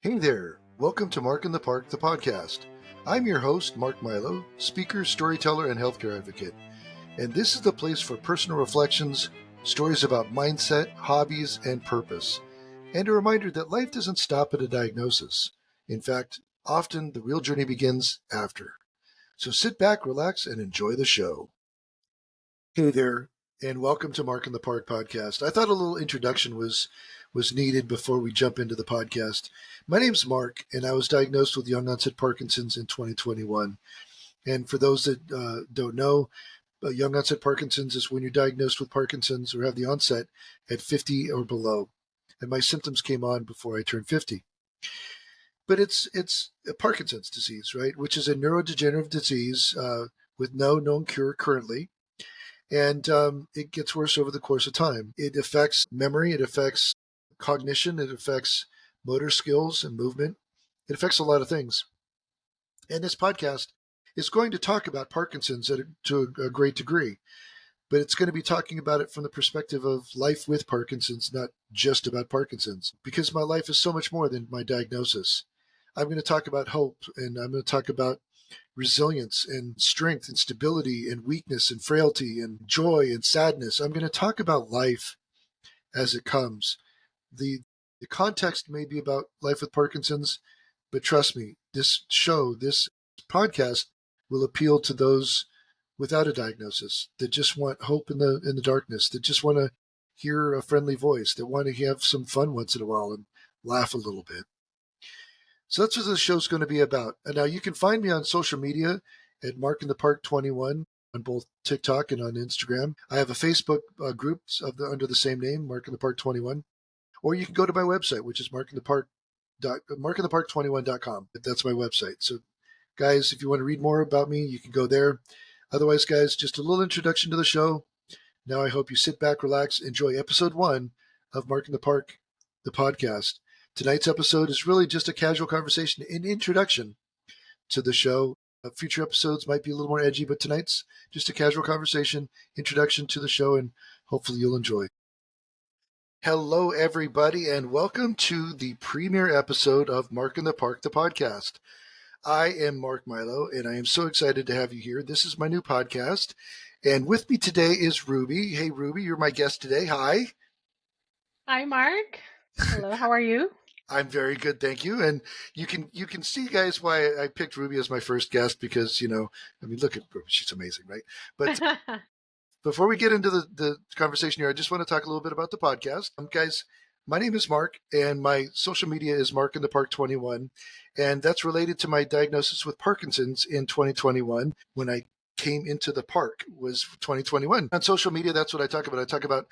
Hey there, welcome to Mark in the Park, the podcast. I'm your host, Mark Milow, speaker, storyteller, and healthcare advocate. And this is the place for personal reflections, stories about mindset, hobbies, and purpose. And a reminder that life doesn't stop at a diagnosis. In fact, often the real journey begins after. So sit back, relax, and enjoy the show. Hey there, and welcome to Mark in the Park podcast. I thought a little introduction was needed before we jump into the podcast. My name's Mark, and I was diagnosed with young onset Parkinson's in 2021. And for those that don't know, young onset Parkinson's is when you're diagnosed with Parkinson's or have the onset at 50 or below. And my symptoms came on before I turned 50. But it's a Parkinson's disease, right? Which is a neurodegenerative disease with no known cure currently. And it gets worse over the course of time. It affects memory, it affects cognition, it affects motor skills and movement. It affects a lot of things. And this podcast is going to talk about Parkinson's to a great degree, but it's going to be talking about it from the perspective of life with Parkinson's, not just about Parkinson's, because my life is so much more than my diagnosis. I'm going to talk about hope, and I'm going to talk about resilience and strength and stability and weakness and frailty and joy and sadness. I'm going to talk about life as it comes. The context may be about life with Parkinson's, but trust me, this podcast will appeal to those without a diagnosis that just want hope in the darkness, that just want to hear a friendly voice, that want to have some fun once in a while and laugh a little bit. So that's what the show's going to be about. And now you can find me on social media at markinthepark21 on both TikTok and on Instagram. I have a Facebook group under the same name, markinthepark21. Or you can go to my website, which is markinthepark21.com. That's my website. So guys, if you want to read more about me, you can go there. Otherwise, guys, just a little introduction to the show. Now I hope you sit back, relax, enjoy episode 1 of Mark in the Park, the podcast. Tonight's episode is really just a casual conversation, an introduction to the show. Future episodes might be a little more edgy, but tonight's just a casual conversation, introduction to the show, and hopefully you'll enjoy. Hello, everybody, and welcome to the premiere episode of Mark in the Park, the podcast. I am Mark Milow, and I am so excited to have you here. This is my new podcast, and with me today is Ruby. Hey, Ruby, you're my guest today. Hi. Hi, Mark. Hello, how are you? I'm very good, thank you. And you can see, guys, why I picked Ruby as my first guest because, look at Ruby. She's amazing, right? But before we get into the conversation here, I just want to talk a little bit about the podcast. Guys, my name is Mark, and my social media is markinthepark21, and that's related to my diagnosis with Parkinson's in 2021 when I came into the park was 2021. On social media, that's what I talk about. I talk about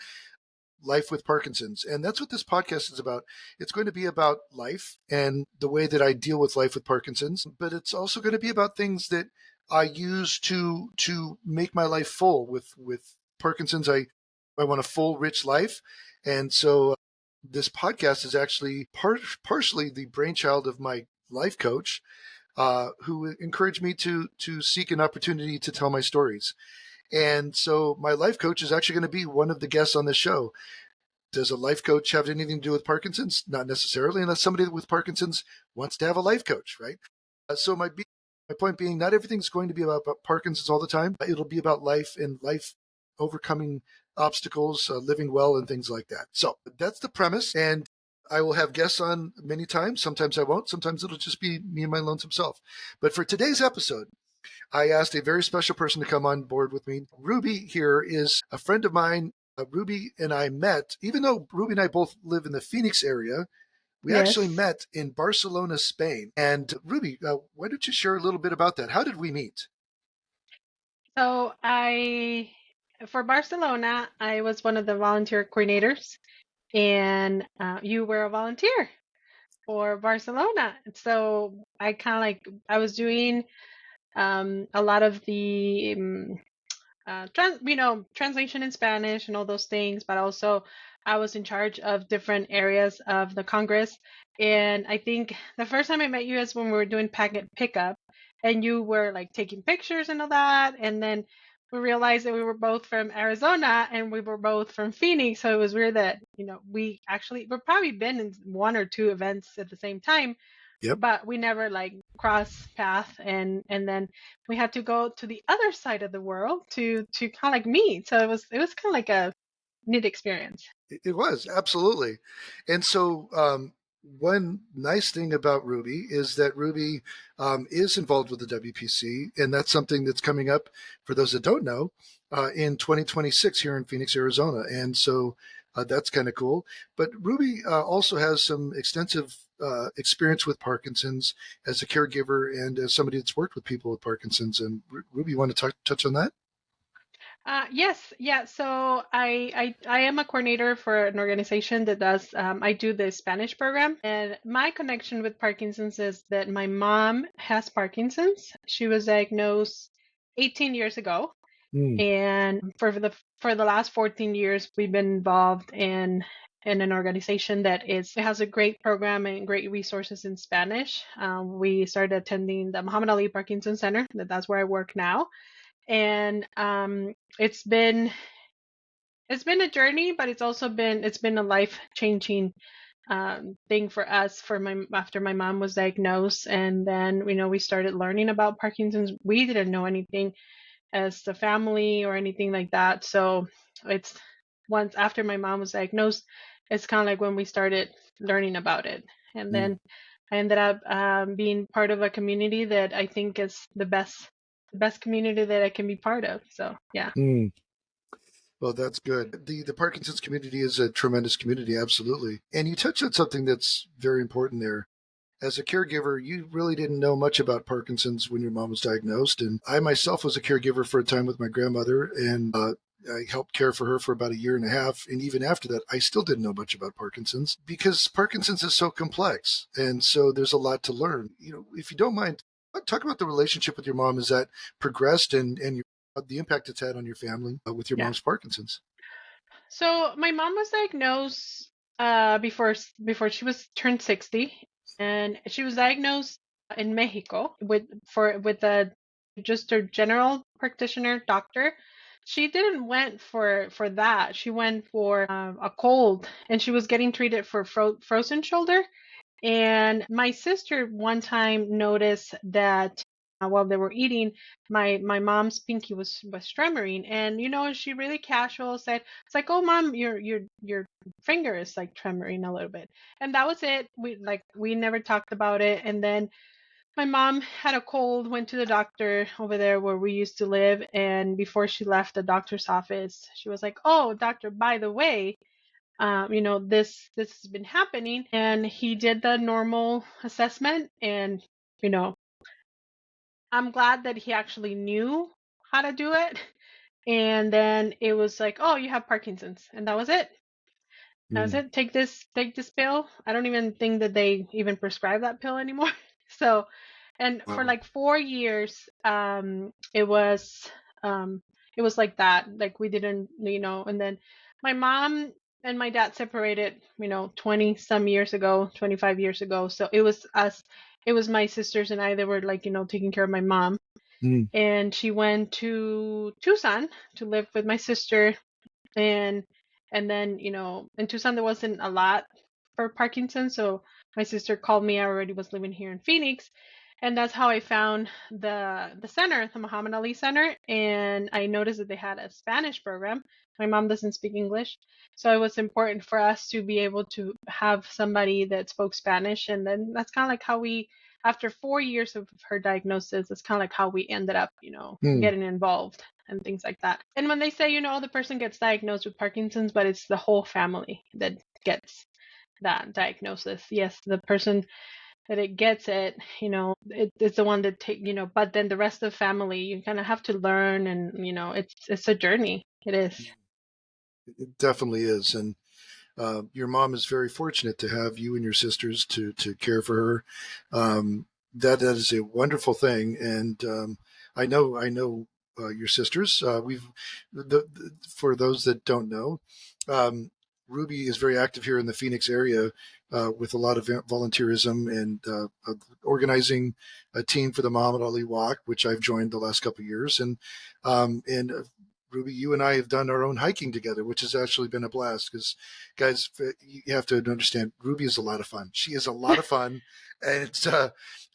life with Parkinson's. And that's what this podcast is about. It's going to be about life and the way that I deal with life with Parkinson's, but it's also going to be about things that I use to make my life full. With Parkinson's, I want a full, rich life. And so this podcast is actually partially the brainchild of my life coach, who encouraged me to seek an opportunity to tell my stories. And so my life coach is actually going to be one of the guests on this show. Does a life coach have anything to do with Parkinson's? Not necessarily, unless somebody with Parkinson's wants to have a life coach, right? So my point being, not everything's going to be about Parkinson's all the time. It'll be about life and life overcoming obstacles, living well, and things like that. So that's the premise. And I will have guests on many times. Sometimes I won't. Sometimes it'll just be me and my lonesome self. But for today's episode, I asked a very special person to come on board with me. Ruby here is a friend of mine. Ruby and I met, even though Ruby and I both live in the Phoenix area, we actually met in Barcelona, Spain. And Ruby, why don't you share a little bit about that? How did we meet? So for Barcelona, I was one of the volunteer coordinators, and you were a volunteer for Barcelona. So I was doing a lot of the translation in Spanish and all those things, but also I was in charge of different areas of the Congress. And I think the first time I met you is when we were doing packet pickup, and you were like taking pictures and all that. And then we realized that we were both from Arizona and we were both from Phoenix. So it was weird that, we've probably been in one or two events at the same time, Yep. but we never like cross path. And then we had to go to the other side of the world to kind of like meet. So it was kind of like a neat experience. It was, absolutely. And so, one nice thing about Ruby is that Ruby is involved with the WPC, and that's something that's coming up for those that don't know in 2026 here in Phoenix, Arizona. And so that's kind of cool. But Ruby also has some extensive experience with Parkinson's as a caregiver and as somebody that's worked with people with Parkinson's. And Ruby, you want to touch on that? Yes, yeah. So I am a coordinator for an organization that does I do the Spanish program, and my connection with Parkinson's is that my mom has Parkinson's. She was diagnosed 18 years ago, and for the last 14 years we've been involved in an organization that it has a great program and great resources in Spanish. We started attending the Muhammad Ali Parkinson Center. That's where I work now, and it's been a journey, but it's been a life changing thing for us. After my mom was diagnosed, and then we started learning about Parkinson's. We didn't know anything as the family or anything like that. So it's once after my mom was diagnosed, it's kind of like when we started learning about it, and then I ended up being part of a community that I think is the best community that I can be part of. So yeah. Well, that's good. The Parkinson's community is a tremendous community, absolutely. And you touched on something that's very important there. As a caregiver, you really didn't know much about Parkinson's when your mom was diagnosed. And I myself was a caregiver for a time with my grandmother, and I helped care for her for about a year and a half. And even after that, I still didn't know much about Parkinson's because Parkinson's is so complex. And so there's a lot to learn. If you don't mind, talk about the relationship with your mom. Has that progressed and the impact it's had on your family with your Yeah. mom's Parkinson's? So my mom was diagnosed before she was turned 60, and she was diagnosed in Mexico with a just a general practitioner doctor. She didn't went for that. She went for a cold, and she was getting treated for frozen shoulder. And my sister one time noticed that while they were eating, my mom's pinky was tremoring, and she really casual said, "It's like, oh mom, your finger is like tremoring a little bit," and that was it. We never talked about it. And then my mom had a cold, went to the doctor over there where we used to live, and before she left the doctor's office, she was like, "Oh, doctor, by the way, this has been happening." And he did the normal assessment, and you know I'm glad that he actually knew how to do it. And then it was like, "Oh, you have Parkinson's," and that was it. That's it. Take this pill. I don't even think that they even prescribe that pill anymore. So, and for Wow. like 4 years, um, it was like that. Like we didn't, and then my mom and my dad separated, 20 some years ago, 25 years ago. So it was my sisters and I that were like, taking care of my mom. Mm. And she went to Tucson to live with my sister, and then in Tucson there wasn't a lot for Parkinson, so my sister called me. I already was living here in Phoenix, and that's how I found the center, the Muhammad Ali Center. And I noticed that they had a Spanish program. My mom doesn't speak English, so it was important for us to be able to have somebody that spoke Spanish. And then that's kind of like how we, after 4 years of her diagnosis, that's kind of like how we ended up Mm. getting involved and things like that. And when they say, the person gets diagnosed with Parkinson's, but it's the whole family that gets that diagnosis. Yes, the person that it gets it, it's the one that but then the rest of the family, you kind of have to learn, and it's a journey. It is. It definitely is. And your mom is very fortunate to have you and your sisters to care for her. That is a wonderful thing. And I know your sisters. For those that don't know, um, Ruby is very active here in the Phoenix area with a lot of volunteerism and organizing a team for the Muhammad Ali Walk, which I've joined the last couple of years. And Ruby, you and I have done our own hiking together, which has actually been a blast because, guys, you have to understand, Ruby is a lot of fun. She is a lot of fun, and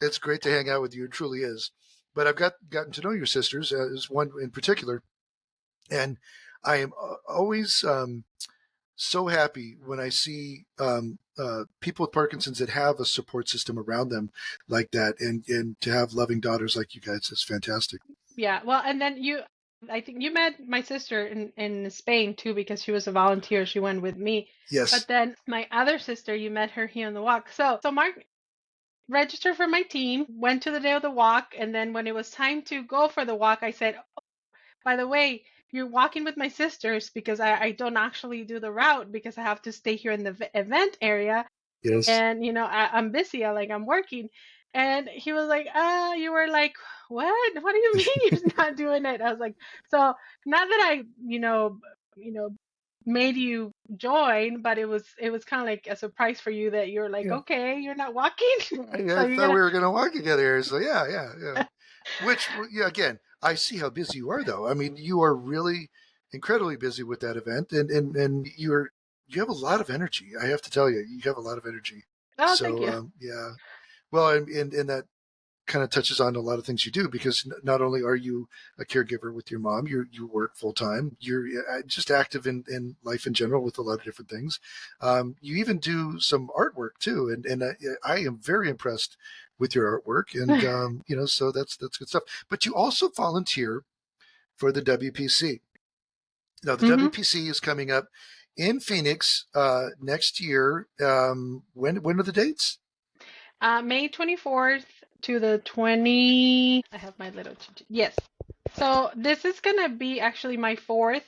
it's great to hang out with you. It truly is. But I've gotten to know your sisters, as one in particular, and I am always so happy when I see people with Parkinson's that have a support system around them like that, and to have loving daughters like you guys is fantastic. Yeah, well, and then I think you met my sister in Spain too because she was a volunteer. She went with me. Yes. But then my other sister, you met her here on the walk. So Mark registered for my team, went to the day of the walk, and then when it was time to go for the walk, I said, oh, by the way, you're walking with my sisters because I don't actually do the route because I have to stay here in the event area. Yes. And I'm busy. I'm working. And he was like, you were like, what do you mean you're not doing it? I was like, so not that I made you join, but it was kind of like a surprise for you that you're like, okay, you're not walking. I thought we were going to walk together. So yeah. Which, yeah, again, I see how busy you are, though. I mean, you are really incredibly busy with that event, and you have a lot of energy. I have to tell you, you have a lot of energy. Oh, so, thank you. Yeah. Well, and that kind of touches on a lot of things you do because not only are you a caregiver with your mom, you work full time. You're just active in life in general with a lot of different things. You even do some artwork too, and I am very impressed with your artwork, and so that's good stuff. But you also volunteer for the WPC. Now the WPC is coming up in Phoenix next year. When are the dates? May 24th to the 20. I have my little. Yes. So this is going to be actually my fourth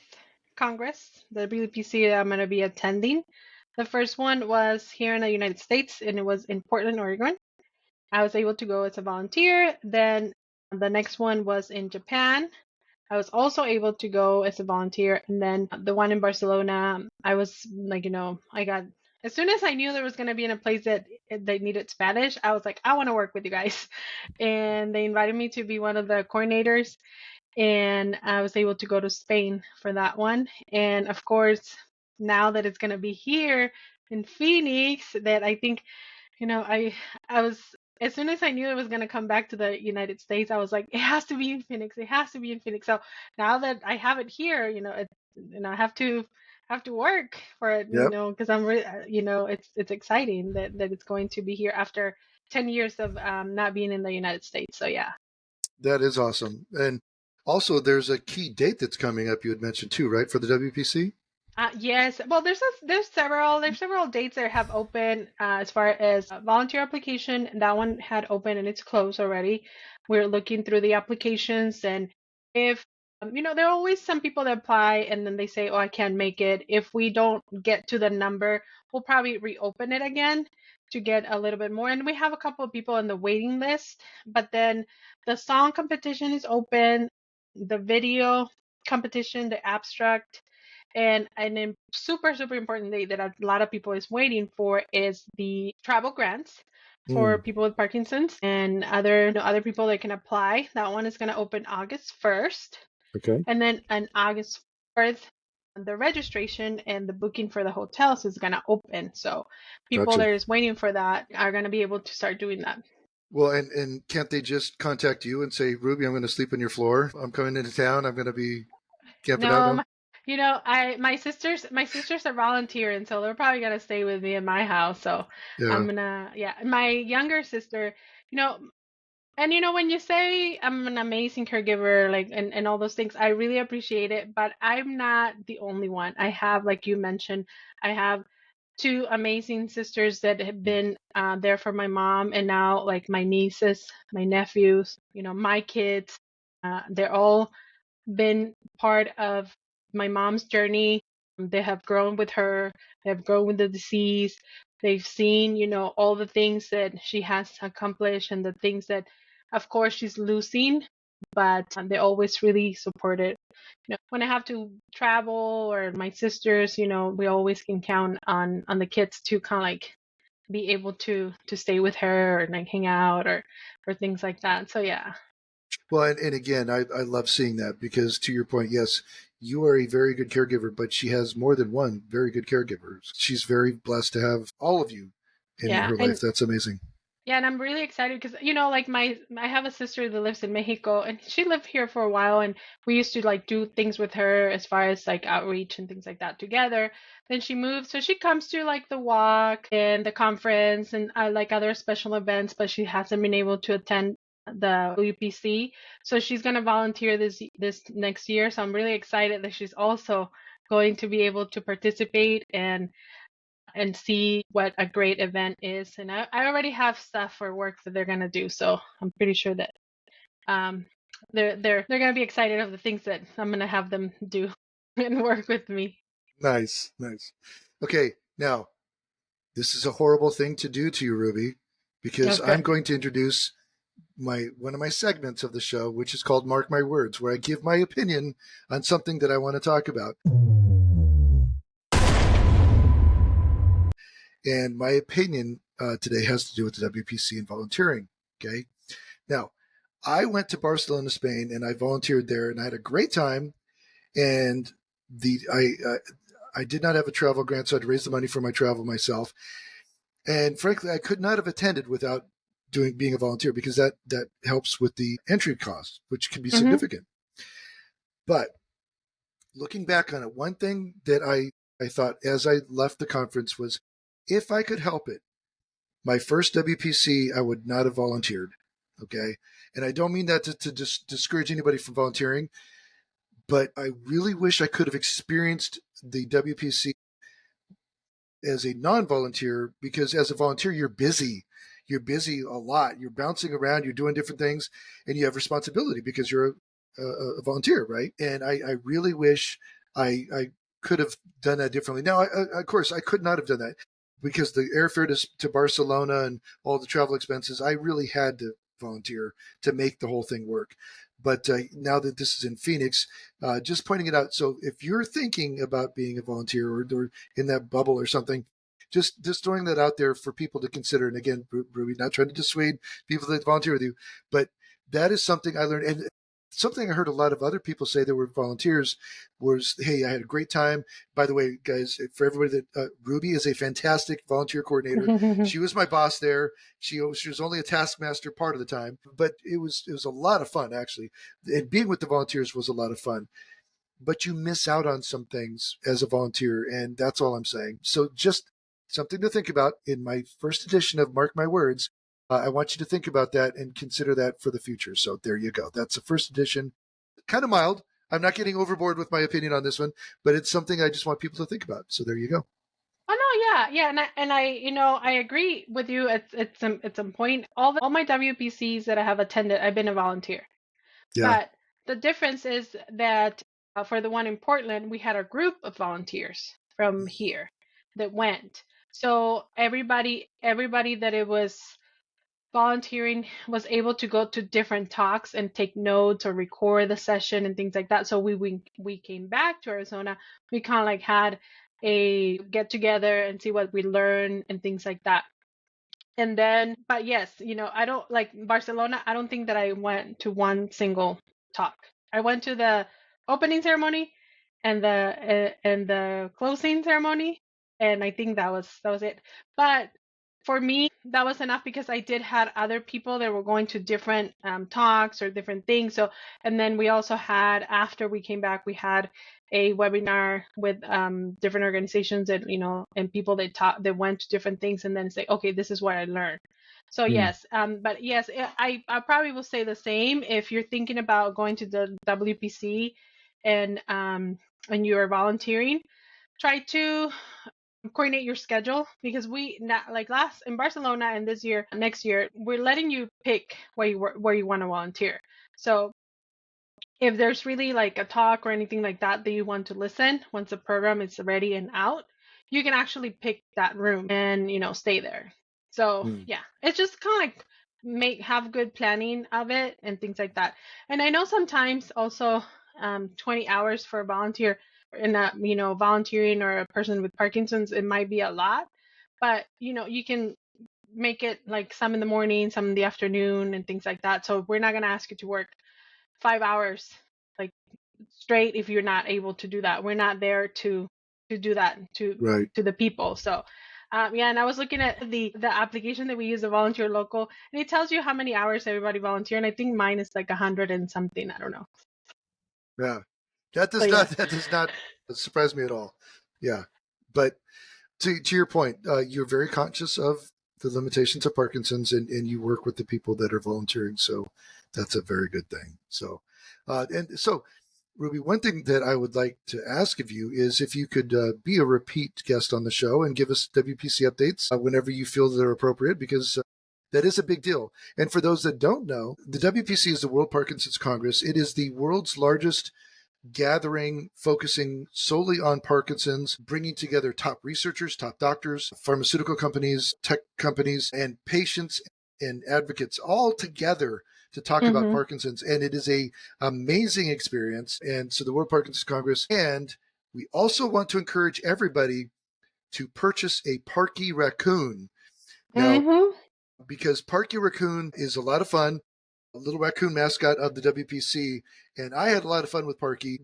Congress, the WPC that I'm going to be attending. The first one was here in the United States, and it was in Portland, Oregon. I was able to go as a volunteer. Then the next one was in Japan. I was also able to go as a volunteer. And then the one in Barcelona, I was like, I got, as soon as I knew there was going to be in a place that they needed Spanish, I was like, I want to work with you guys. And they invited me to be one of the coordinators. And I was able to go to Spain for that one. And of course, now that it's going to be here in Phoenix, that I think, I was, as soon as I knew it was going to come back to the United States, I was like, it has to be in Phoenix. It has to be in Phoenix. So now that I have it here, I have to work for it, because I'm really, it's exciting that it's going to be here after 10 years of not being in the United States. So yeah. That is awesome. And also there's a key date that's coming up you had mentioned too, right, for the WPC? Yes. Well, there's several dates that have open as far as volunteer application. That one had open and it's closed already. We're looking through the applications, and if there are always some people that apply and then they say, "Oh, I can't make it." If we don't get to the number, we'll probably reopen it again to get a little bit more. And we have a couple of people on the waiting list. But then the song competition is open, the video competition, the abstract. And then super, super important date that a lot of people is waiting for is the travel grants for people with Parkinson's and other people that can apply. That one is going to open August 1st. Okay. And then on August 4th, the registration and the booking for the hotels is going to open. So people that is waiting for that are going to be able to start doing that. Well, and can't they just contact you and say, Ruby, I'm going to sleep on your floor. I'm coming into town. I'm going to be camping out. My sisters are volunteering, so they're probably gonna stay with me in my house. So I'm gonna, my younger sister, and when you say I'm an amazing caregiver, like, and all those things, I really appreciate it, but I'm not the only one. I have, like you mentioned, I have two amazing sisters that have been there for my mom, and now like my nieces, my nephews, my kids, they're all been part of my mom's journey. They have grown with her. They have grown with the disease. They've seen, all the things that she has accomplished and the things that, of course, she's losing. but they always really support it. When I have to travel, or my sisters, we always can count on the kids to kind of like be able to stay with her, or like hang out, or things like that. So yeah. Well, and again, I love seeing that because to your point, yes, you are a very good caregiver, but she has more than one very good caregiver. She's very blessed to have all of you in Yeah, her life. That's amazing. yeah, and I'm really excited because like I have a sister that lives in Mexico, and she lived here for a while, and we used to like do things with her as far as like outreach and things like that together. Then she moved, so she comes to like the walk and the conference and like other special events, but she hasn't been able to attend the WPC. So she's gonna volunteer this next year. So I'm really excited that she's also going to be able to participate and see what a great event is. And I already have stuff for work that they're gonna do, so I'm pretty sure that um, they're gonna be excited of the things that I'm gonna have them do and work with me. Nice, nice. Okay, now this is a horrible thing to do to you, Ruby, because Okay. I'm going to introduce one of my segments of the show, which is called Mark My Words, where I give my opinion on something that I want to talk about. And my opinion today has to do with the WPC and volunteering. Okay. Now, I went to Barcelona, Spain, and I volunteered there, and I had a great time. And I did not have a travel grant, so I had to raise the money for my travel myself. And frankly, I could not have attended without being a volunteer, because that helps with the entry cost, which can be significant. But looking back on it, one thing that I thought as I left the conference was, if I could help it, my first WPC, I would not have volunteered. Okay. And I don't mean that to discourage anybody from volunteering, but I really wish I could have experienced the WPC as a non-volunteer, because as a volunteer, you're busy. You're busy a lot. You're bouncing around. You're doing different things, and you have responsibility because you're a volunteer, right? And I really wish I could have done that differently. Now, of course, I could not have done that because the airfare to Barcelona and all the travel expenses, I really had to volunteer to make the whole thing work. But now that this is in Phoenix, just pointing it out. So if you're thinking about being a volunteer, or in that bubble or something, just throwing that out there for people to consider. And again, Ruby, not trying to dissuade people that volunteer with you, but that is something I learned. And something I heard a lot of other people say that were volunteers was, hey, I had a great time. By the way, guys, for everybody, that Ruby is a fantastic volunteer coordinator. She was my boss there. She was only a taskmaster part of the time, but it was a lot of fun, actually. And being with the volunteers was a lot of fun. But you miss out on some things as a volunteer, and that's all I'm saying. So just something to think about in my first edition of Mark My Words. I want you to think about that and consider that for the future. So there you go. That's the first edition. Kind of mild. I'm not getting overboard with my opinion on this one, but it's something I just want people to think about. So there you go. Oh no, yeah, and I agree with you. It's a point. All my WPCs that I have attended, I've been a volunteer. Yeah. But the difference is that for the one in Portland, we had a group of volunteers from here that went. So everybody that it was volunteering was able to go to different talks and take notes or record the session and things like that. So we came back to Arizona. We kind of like had a get together and see what we learned and things like that. And then, but yes, I don't like Barcelona. I don't think that I went to one single talk. I went to the opening ceremony and the closing ceremony, and I think that was it. But for me, that was enough because I did had other people that were going to different talks or different things. So, and then we also had, after we came back, we had a webinar with different organizations and people that went to different things and then say, okay, this is what I learned. So yes, but yes, I probably will say the same. If you're thinking about going to the WPC and you're volunteering, try to coordinate your schedule, because we not like last in Barcelona and next year, we're letting you pick where you want to volunteer. So if there's really like a talk or anything like that you want to listen, once the program is ready and out, you can actually pick that room and stay there. So yeah, it's just kind of like have good planning of it and things like that. And I know sometimes also 20 hours for a volunteer in that, volunteering or a person with Parkinson's, it might be a lot, but you can make it like some in the morning, some in the afternoon and things like that. So we're not going to ask you to work 5 hours like straight if you're not able to do that. We're not there to do that to the people. So yeah, and I was looking at the application that we use, the volunteer local, and it tells you how many hours everybody volunteer, and I think mine is like 100 and something. I don't know. Yeah, that does not surprise me at all. Yeah, but to your point, you're very conscious of the limitations of Parkinson's, and you work with the people that are volunteering. So that's a very good thing. So, and so, Ruby, one thing that I would like to ask of you is if you could be a repeat guest on the show and give us WPC updates whenever you feel they're appropriate, because that is a big deal. And for those that don't know, the WPC is the World Parkinson's Congress. It is the world's largest gathering focusing solely on Parkinson's, bringing together top researchers, top doctors, pharmaceutical companies, tech companies, and patients and advocates all together to talk about Parkinson's. And it is a amazing experience. And so the World Parkinson's Congress, and we also want to encourage everybody to purchase a Parky raccoon. Now, because Parky raccoon is a lot of fun, a little raccoon mascot of the WPC, and I had a lot of fun with Parky.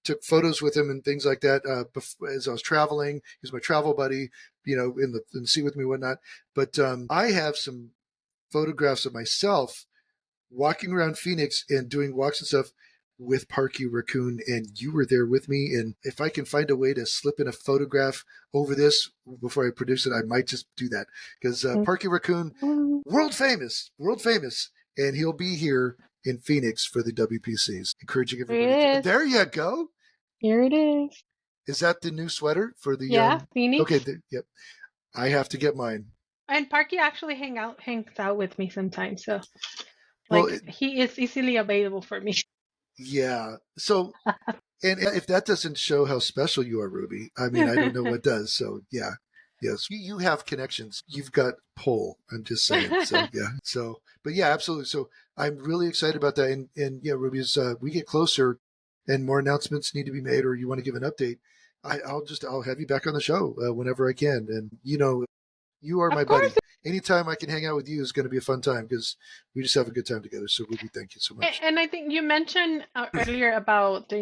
Took photos with him and things like that as I was traveling. He was my travel buddy, in the sea with me, whatnot. But I have some photographs of myself walking around Phoenix and doing walks and stuff with Parky raccoon, and you were there with me. And if I can find a way to slip in a photograph over this before I produce it, I might just do that, because Parky raccoon, world famous, and he'll be here in Phoenix for the WPCs. Encouraging everybody. There you go. Here it is. Is that the new sweater for the? Phoenix. Okay. Yep. I have to get mine. And Parky actually hangs out with me sometimes. So, he is easily available for me. Yeah. So, and if that doesn't show how special you are, Ruby, I mean, I don't know what does. So, yeah. Yes, you have connections. You've got pull. I'm just saying. So yeah. So, but yeah, absolutely. So I'm really excited about that. And yeah, Ruby, as we get closer and more announcements need to be made, or you want to give an update, I'll have you back on the show whenever I can. And you are my buddy. Anytime I can hang out with you is going to be a fun time, because we just have a good time together. So Ruby, thank you so much. And I think you mentioned earlier about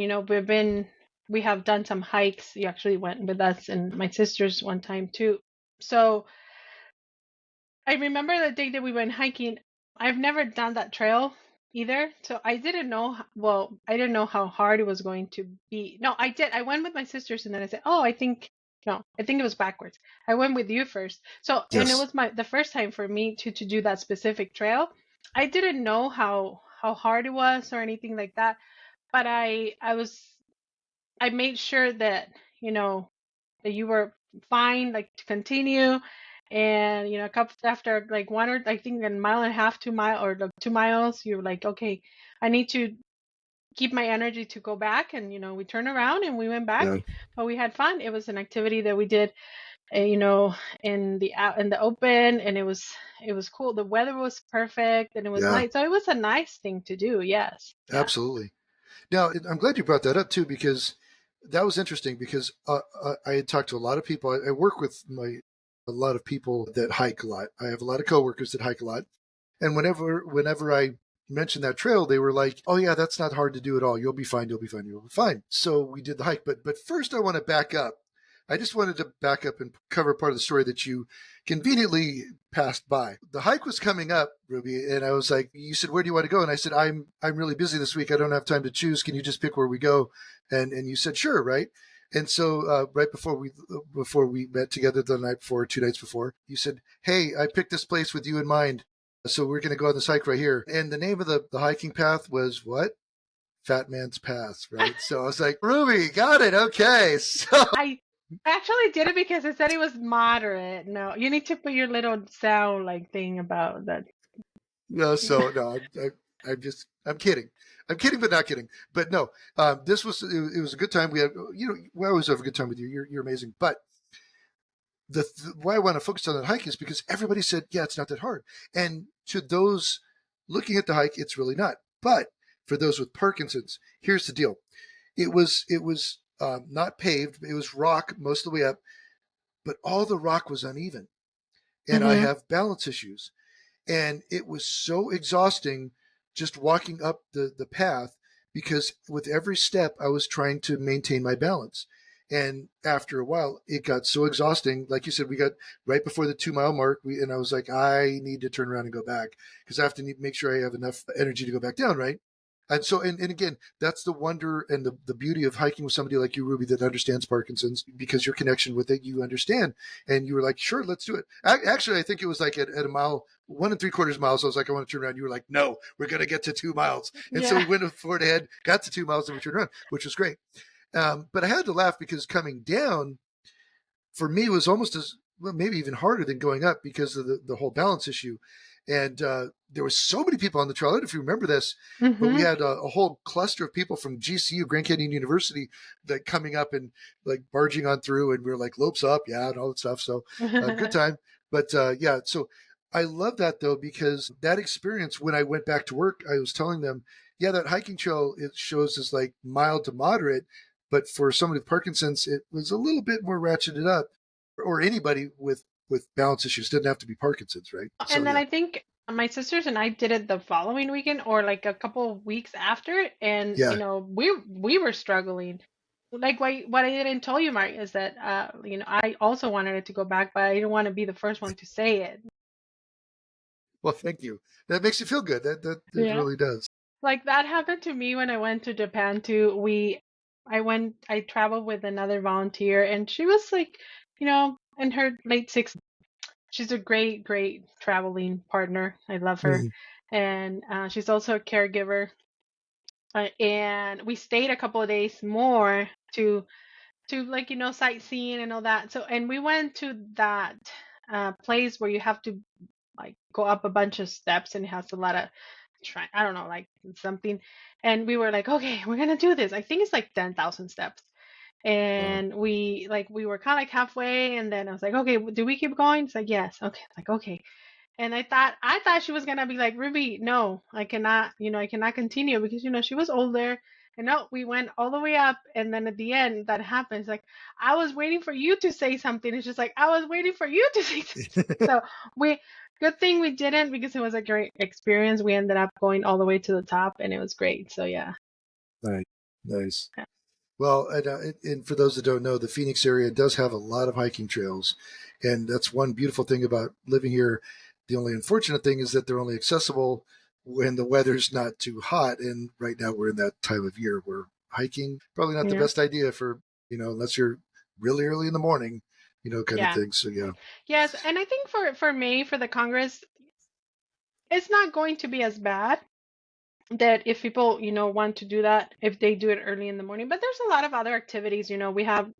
we have done some hikes. You actually went with us and my sisters one time too. So I remember the day that we went hiking. I've never done that trail either. So I didn't know, I didn't know how hard it was going to be. No, I did. I went with my sisters and then I said, I think it was backwards. I went with you first. So, yes. And it was the first time for me to do that specific trail. I didn't know how hard it was or anything like that. But I made sure that, that you were fine, like to continue. And, a couple after like one or I think a mile and a half, 2 miles or 2 miles, you're like, okay, I need to keep my energy to go back. And, we turned around and we went back, but we had fun. It was an activity that we did, in the open, and it was cool. The weather was perfect and it was nice. So it was a nice thing to do. Yes. Absolutely. Now, I'm glad you brought that up too, because that was interesting, because I had talked to a lot of people. I work with a lot of people that hike a lot. I have a lot of coworkers that hike a lot. And whenever I mentioned that trail, they were like, oh yeah, that's not hard to do at all. You'll be fine. You'll be fine. You'll be fine. So we did the hike. But first I want to back up. I just wanted to back up and cover part of the story that you conveniently passed by. The hike was coming up, Ruby, and I was like, you said, where do you want to go? And I said, I'm really busy this week. I don't have time to choose. Can you just pick where we go? And you said, sure, right? And so right before we met together the night before, 2 nights before, you said, hey, I picked this place with you in mind. So we're going to go on this hike right here. And the name of the hiking path was what? Fat Man's Path, right? So I was like, Ruby, got it. Okay. So I actually did it because it said it was moderate. No, you need to put your little sound like thing about that. No, I'm kidding. I'm kidding, but not kidding. But no, it was a good time. We had, we always have a good time with you. You're amazing. But why I want to focus on that hike is because everybody said, yeah, it's not that hard. And to those looking at the hike, it's really not. But for those with Parkinson's, here's the deal. It was not paved. It was rock most of the way up, but all the rock was uneven. And I Mm-hmm. have balance issues. And it was so exhausting just walking up the path because with every step, I was trying to maintain my balance. And after a while, it got so exhausting. Like you said, we got right before the 2 mile mark, and I was like, I need to turn around and go back because I have to make sure I have enough energy to go back down, right? And so, and again, that's the wonder and the beauty of hiking with somebody like you, Ruby, that understands Parkinson's because your connection with it, you understand. And you were like, sure, let's do it. Actually, I think it was like at a mile, 1 3/4 miles. I was like, I want to turn around. You were like, no, we're going to get to 2 miles. And so Yeah. we went forward ahead, got to 2 miles, and we turned around, which was great. But I had to laugh because coming down for me was almost as well, maybe even harder than going up because of the whole balance issue. And there were so many people on the trail. I don't know if you remember this, but we Mm-hmm. had a whole cluster of people from GCU, Grand Canyon University, that coming up and like barging on through, and we were like, "Lopes up, yeah," and all that stuff. So good time. But yeah, so I love that though because that experience when I went back to work, I was telling them, yeah, that hiking trail it shows as like mild to moderate, but for somebody with Parkinson's, it was a little bit more ratcheted up, or anybody with balance issues doesn't have to be Parkinson's, right? So And then yeah, I think my sisters and I did it the following weekend or like a couple of weeks after, and yeah. we were struggling. Like what I didn't tell you, Mark, is that I also wanted it to go back, but I didn't want to be the first one to say it. Well, thank you. That makes you feel good. That it Yeah. really does. Like that happened to me when I went to Japan too. I traveled with another volunteer, and she was like, in her late 60s. She's a great, great traveling partner. I love her. Mhm. And she's also a caregiver. And we stayed a couple of days more to like, sightseeing and all that. So, and we went to that place where you have to like go up a bunch of steps, and it has a lot of I don't know, like something. And we were like, okay, we're gonna do this. I think it's like 10,000 steps. Wow. And we were kind of like halfway, and then I was like, okay, do we keep going? It's like, yes. Okay. Like, okay. And I thought she was gonna be like, Ruby, no, I cannot, I cannot continue because she was older. And no, we went all the way up, and then at the end that happens. Like, I was waiting for you to say something. It's just like I was waiting for you to say something. So we good thing we didn't because it was a great experience. We ended up going all the way to the top, and it was great. So yeah. Nice, nice. Well, and for those that don't know, the Phoenix area does have a lot of hiking trails, and that's one beautiful thing about living here. The only unfortunate thing is that they're only accessible when the weather's not too hot, and right now we're in that time of year where hiking probably not the Yeah. best idea for unless you're really early in the morning, kind of Yeah. thing. So yeah, Yes, and I think for May for the Congress, it's not going to be as bad that if people want to do that if they do it early in the morning. But there's a lot of other activities. We have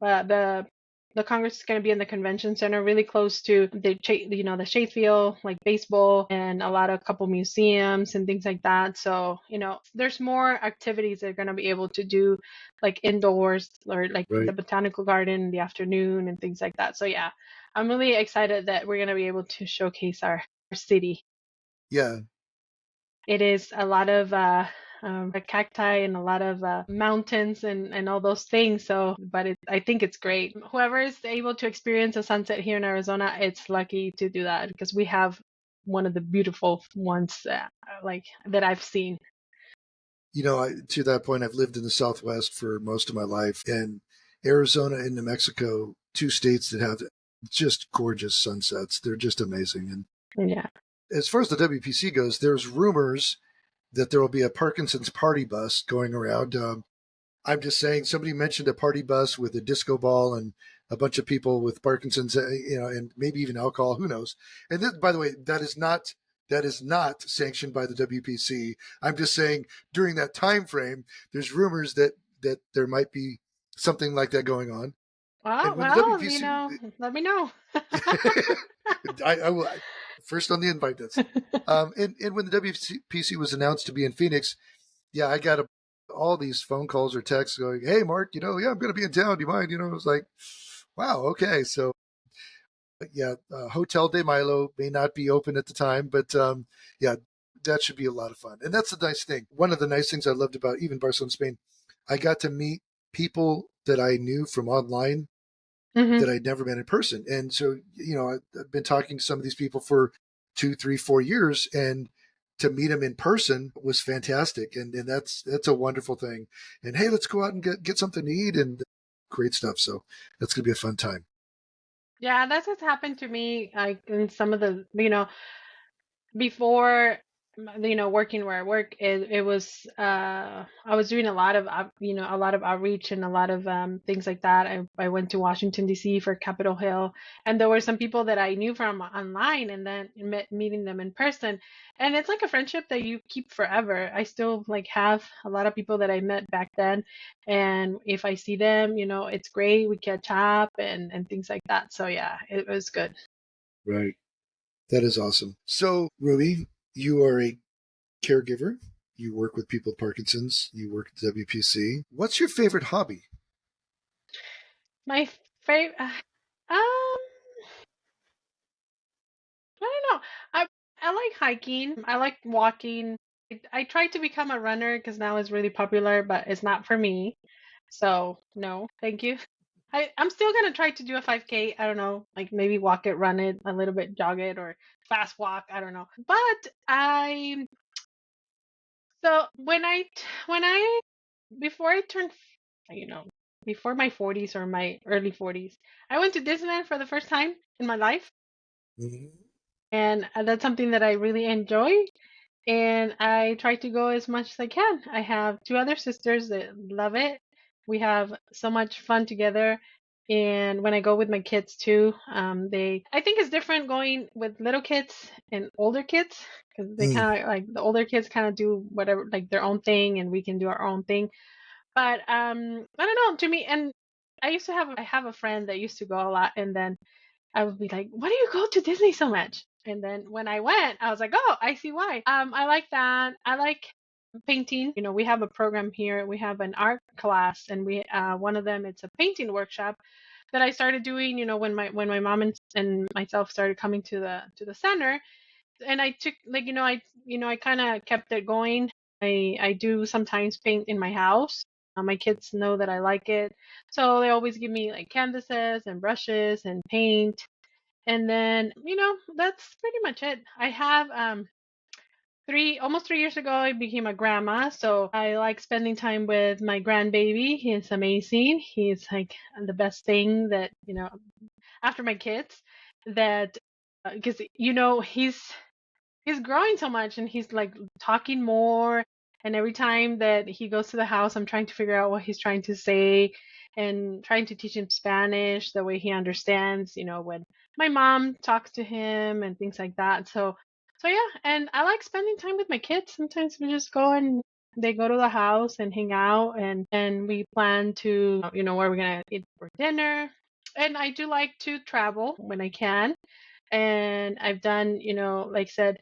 the Congress is going to be in the convention center really close to the shade field, like baseball, and a couple museums and things like that. So there's more activities they're going to be able to do, like indoors or like the right, botanical garden in the afternoon and things like that. So yeah, I'm really excited that we're going to be able to showcase our city. yeah. It is a lot of cacti and a lot of mountains and all those things. So, but I think it's great. Whoever is able to experience a sunset here in Arizona, it's lucky to do that because we have one of the beautiful ones like that I've seen. To that point, I've lived in the Southwest for most of my life, and Arizona and New Mexico, two states that have just gorgeous sunsets. They're just amazing. And Yeah. as far as the WPC goes, there's rumors that there will be a Parkinson's party bus going around. I'm just saying, somebody mentioned a party bus with a disco ball and a bunch of people with Parkinson's, and maybe even alcohol. Who knows? And this, by the way, that is not sanctioned by the WPC. I'm just saying during that time frame, there's rumors that there might be something like that going on. And when the Well, WPC, let me know. I will first on the invite list. And when the WPC was announced to be in Phoenix, yeah, I got all these phone calls or texts going, "Hey, Mark, yeah, I'm going to be in town. Do you mind?" I was like, "Wow, okay." So Yeah, Hotel de Milo may not be open at the time, but yeah, that should be a lot of fun. And that's the nice thing. One of the nice things I loved about even Barcelona, Spain, I got to meet people that I knew from online Hmm. that I'd never met in person. And so, I've been talking to some of these people for 2, 3, 4 years, and to meet them in person was fantastic. And that's a wonderful thing. And hey, let's go out and get something to eat and great stuff. So that's going to be a fun time. Yeah, that's what's happened to me. Like in some of the, before working where I work, it was I was doing a lot of a lot of outreach and a lot of things like that. I went to Washington DC for Capitol Hill, and there were some people that I knew from online, and then meeting them in person, and it's like a friendship that you keep forever. I still like have a lot of people that I met back then, and if I see them, it's great. We catch up and things like that. So yeah, it was good. Right. That is awesome. So, Ruby, you are a caregiver. You work with people with Parkinson's. You work at WPC. What's your favorite hobby? My favorite. I don't know. I like hiking. I like walking. I tried to become a runner because now it's really popular, but it's not for me. So no, thank you. I'm still gonna try to do a 5K. I don't know, like maybe walk it, run it, a little bit, jog it, or fast walk. I don't know. But so when I before I turned, you know, before my 40s or my early 40s, I went to Disneyland for the first time in my life, Mhm. and that's something that I really enjoy. And I try to go as much as I can. I have two other sisters that love it. We have so much fun together. And when I go with my kids too, I think it's different going with little kids and older kids because they Mm. kind of like the older kids kind of do whatever, like their own thing, and we can do our own thing. But I don't know, to me, and I have a friend that used to go a lot, and then I would be like, "Why do you go to Disney so much?" And then when I went, I was like, "Oh, I see why." I like that. I like painting. We have a program here. We have an art class, and we one of them it's a painting workshop that I started doing. When my mom and myself started coming to the center, and I took like I kind of kept it going. I do sometimes paint in my house. My kids know that I like it, so they always give me like canvases and brushes and paint, and then, that's pretty much it. I have almost 3 years ago I became a grandma, so I like spending time with my grandbaby. He's amazing. He's like the best thing that, after my kids that because he's growing so much and he's like talking more, and every time that he goes to the house I'm trying to figure out what he's trying to say and trying to teach him Spanish the way he understands, when my mom talks to him and things like that. So yeah, and I like spending time with my kids. Sometimes we just go and they go to the house and hang out, and we plan to where we're gonna eat for dinner. And I do like to travel when I can, and I've done, like I said,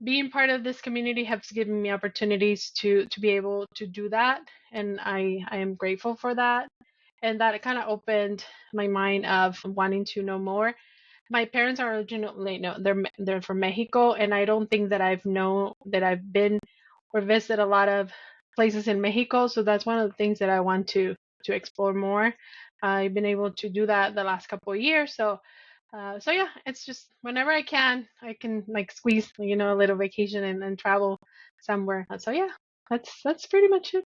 being part of this community has given me opportunities to be able to do that, and I am grateful for that. And that kind of opened my mind of wanting to know more. My parents are originally, no, they're from Mexico, and I don't think that I've been or visited a lot of places in Mexico. So that's one of the things that I want to explore more. I've been able to do that the last couple of years. So yeah, it's just whenever I can like squeeze, a little vacation and travel somewhere. So yeah, that's pretty much it.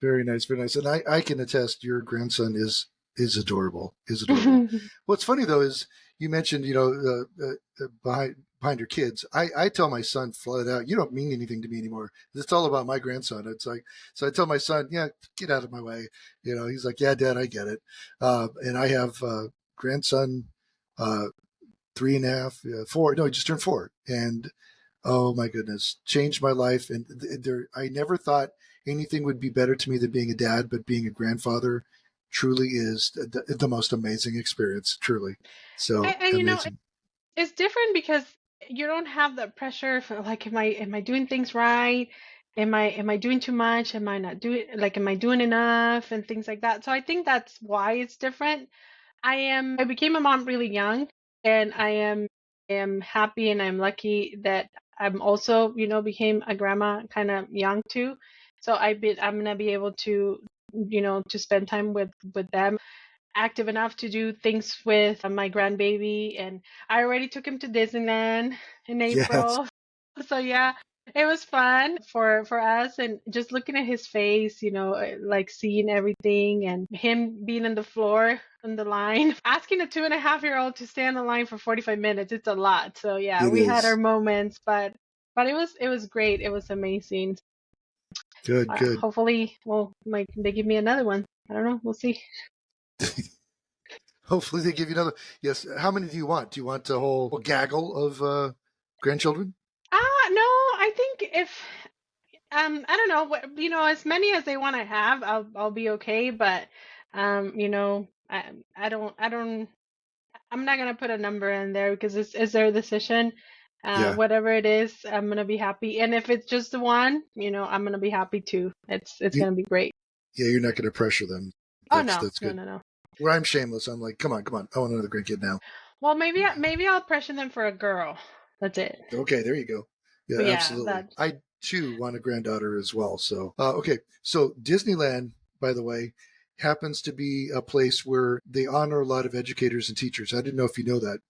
Very nice, very nice. And I can attest your grandson is adorable, is adorable. What's funny though is you mentioned, behind your kids. I tell my son flat out, you don't mean anything to me anymore. It's all about my grandson. It's like, so I tell my son, yeah, get out of my way. He's like, yeah, Dad, I get it. And I have grandson, uh, 3.5, 4. No, he just turned 4, and oh my goodness, changed my life. And I never thought anything would be better to me than being a dad, but being a grandfather truly is the most amazing experience. Truly, so And amazing. it's different because you don't have the pressure for like, am I doing things right? Am I doing too much? Am I not doing like am I doing enough and things like that? So I think that's why it's different. I became a mom really young. And I am happy and I'm lucky that I'm also, became a grandma kind of young too. So I'm gonna be able to, to spend time with them, active enough to do things with my grandbaby. And I already took him to Disneyland in Yes, April. So yeah, it was fun for us, and just looking at his face, like seeing everything and him being on the floor on the line, asking a 2.5-year-old to stay on the line for 45 minutes, it's a lot. So yeah, it we had our is. moments, but it was great. It was amazing. Good, good. Hopefully, well, like they give me another one. I don't know. We'll see. Hopefully they give you another. Yes. How many do you want? Do you want a whole gaggle of grandchildren? No, I think if I don't know, as many as they want to have, I'll be okay. But I don't. I'm not gonna put a number in there because it's their decision. Yeah. Whatever it is, I'm gonna be happy. And if it's just the one, I'm gonna be happy too. It's You, gonna be great. yeah, you're not going to pressure them. Oh That's no, that's no, good. no, no. Where I'm shameless, I'm like, come on, come on. I want another grandkid now. Well, maybe I'll pressure them for a girl. That's it. Okay, there you go. Yeah, But yeah, absolutely. that. I too want a granddaughter as well. So, okay. So Disneyland, by the way, happens to be a place where they honor a lot of educators and teachers. I didn't know if you know that.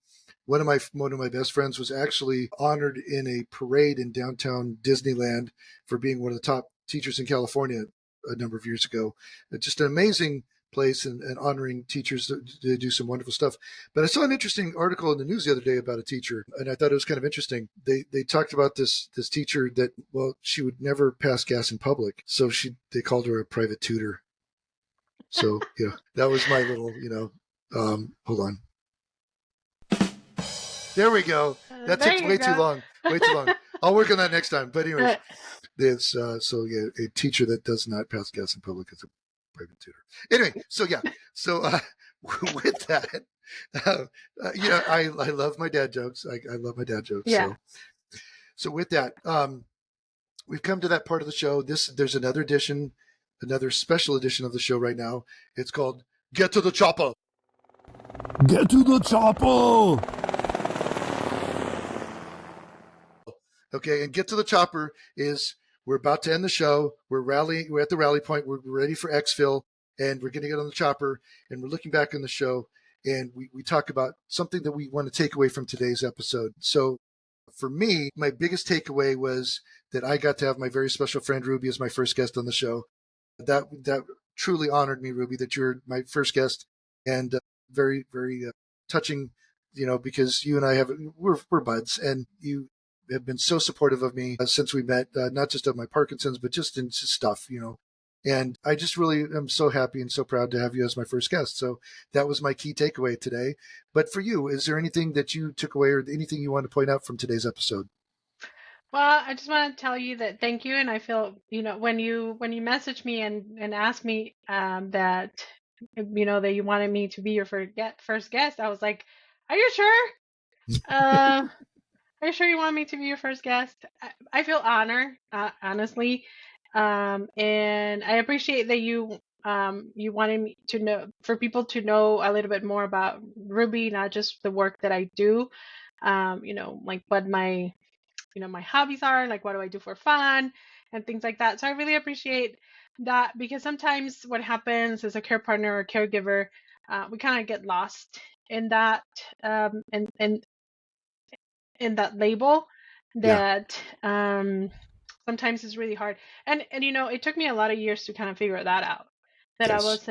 One of my best friends was actually honored in a parade in downtown Disneyland for being one of the top teachers in California a number of years ago. Just an amazing place and honoring teachers to do some wonderful stuff. But I saw an interesting article in the news the other day about a teacher, and I thought it was kind of interesting. They talked about this teacher that, well, she would never pass gas in public, so they called her a private tutor. So yeah, that was my little hold on. There we go. That There took you way too go. long. Way too long. I'll work on that next time. But anyways, it's so yeah, a teacher that does not pass gas in public is a private tutor. Anyway, so yeah, so with that, I love my dad jokes. I love my dad jokes. Yeah. So with that, we've come to that part of the show. There's another special edition of the show right now. It's called Get to the Chopper. Get to the chopper! Okay, and Get to the Chopper is we're about to end the show. We're at the rally point. We're ready for exfil, and we're going to get on the chopper, and we're looking back on the show, and we talk about something that we want to take away from today's episode. So for me, my biggest takeaway was that I got to have my very special friend Ruby as my first guest on the show. That truly honored me, Ruby, that you're my first guest, and very, very touching, because you and I we're buds, and you have been so supportive of me since we met, not just of my Parkinson's, but just in stuff. And I just really am so happy and so proud to have you as my first guest. So that was my key takeaway today. But for you, is there anything that you took away or anything you want to point out from today's episode? Well, I just want to tell you that thank you, and I feel, when you messaged me and asked me that that you wanted me to be your first guest, I was like, "Are you sure? Are you sure you want me to be your first guest?" I feel honored, honestly, and I appreciate that you wanted me to know, for people to know a little bit more about Ruby, not just the work that I do, like what my hobbies are, like what do I do for fun and things like that. So I really appreciate that, because sometimes what happens as a care partner or caregiver, we kind of get lost in that, in that label Yeah. that sometimes is really hard. And it took me a lot of years to kind of figure that out. That I Yes.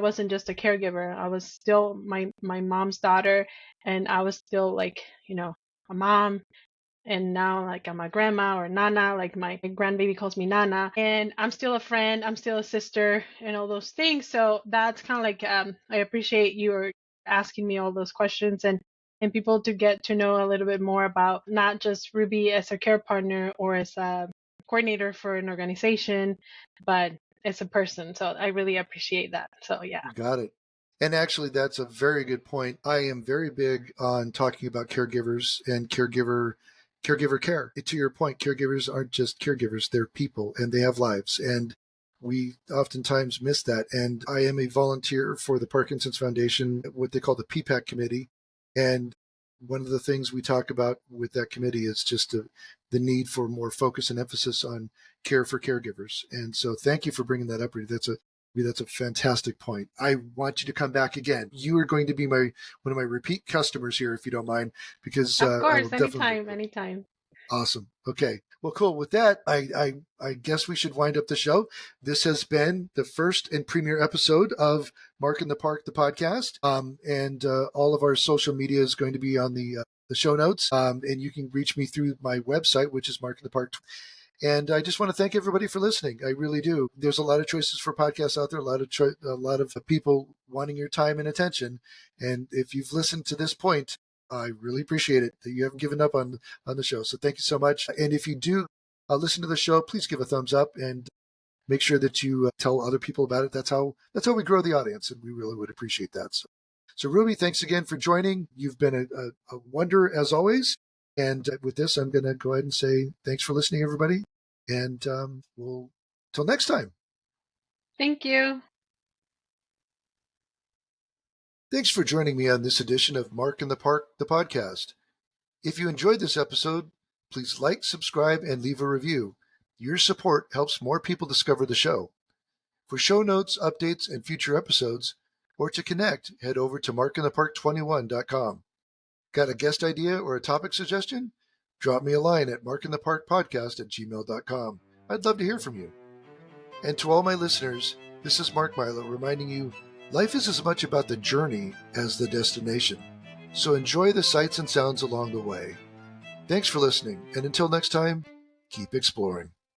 wasn't just a caregiver. I was still my mom's daughter, and I was still like, a mom. And now, like, I'm a grandma or nana, like my grandbaby calls me nana, and I'm still a friend, I'm still a sister, and all those things. So that's kind of like, I appreciate you asking me all those questions, and people to get to know a little bit more about not just Ruby as a care partner or as a coordinator for an organization, but as a person. So I really appreciate that. So yeah. You got it. And actually, that's a very good point. I am very big on talking about caregivers and caregiver care. To your point, caregivers aren't just caregivers; they're people, and they have lives. And we oftentimes miss that. And I am a volunteer for the Parkinson's Foundation, what they call the PPAC committee, and one of the things we talk about with that committee is just the need for more focus and emphasis on care for caregivers. And so thank you for bringing that up, Rudy. That's a fantastic point. I want you to come back again. You are going to be one of my repeat customers here, if you don't mind, because Of I will course, definitely. anytime. Awesome. Okay. Well, cool. With that, I guess we should wind up the show. This has been the first and premiere episode of Mark in the Park, the podcast. And all of our social media is going to be on the show notes. And you can reach me through my website, which is Mark in the Park. And I just want to thank everybody for listening. I really do. There's a lot of choices for podcasts out there, a lot of people wanting your time and attention. And if you've listened to this point, I really appreciate it that you haven't given up on the show. So thank you so much. And if you do listen to the show, please give a thumbs up and make sure that you tell other people about it. That's how we grow the audience, and we really would appreciate that. So Ruby, thanks again for joining. You've been a wonder as always. And with this, I'm going to go ahead and say thanks for listening, everybody. And we'll till next time. Thank you. Thanks for joining me on this edition of Mark in the Park, the podcast. If you enjoyed this episode, please like, subscribe, and leave a review. Your support helps more people discover the show. For show notes, updates, and future episodes, or to connect, head over to markinthepark21.com. Got a guest idea or a topic suggestion? Drop me a line at markintheparkpodcast@gmail.com. I'd love to hear from you. And to all my listeners, this is Mark Milow reminding you, life is as much about the journey as the destination. So enjoy the sights and sounds along the way. Thanks for listening, and until next time, keep exploring.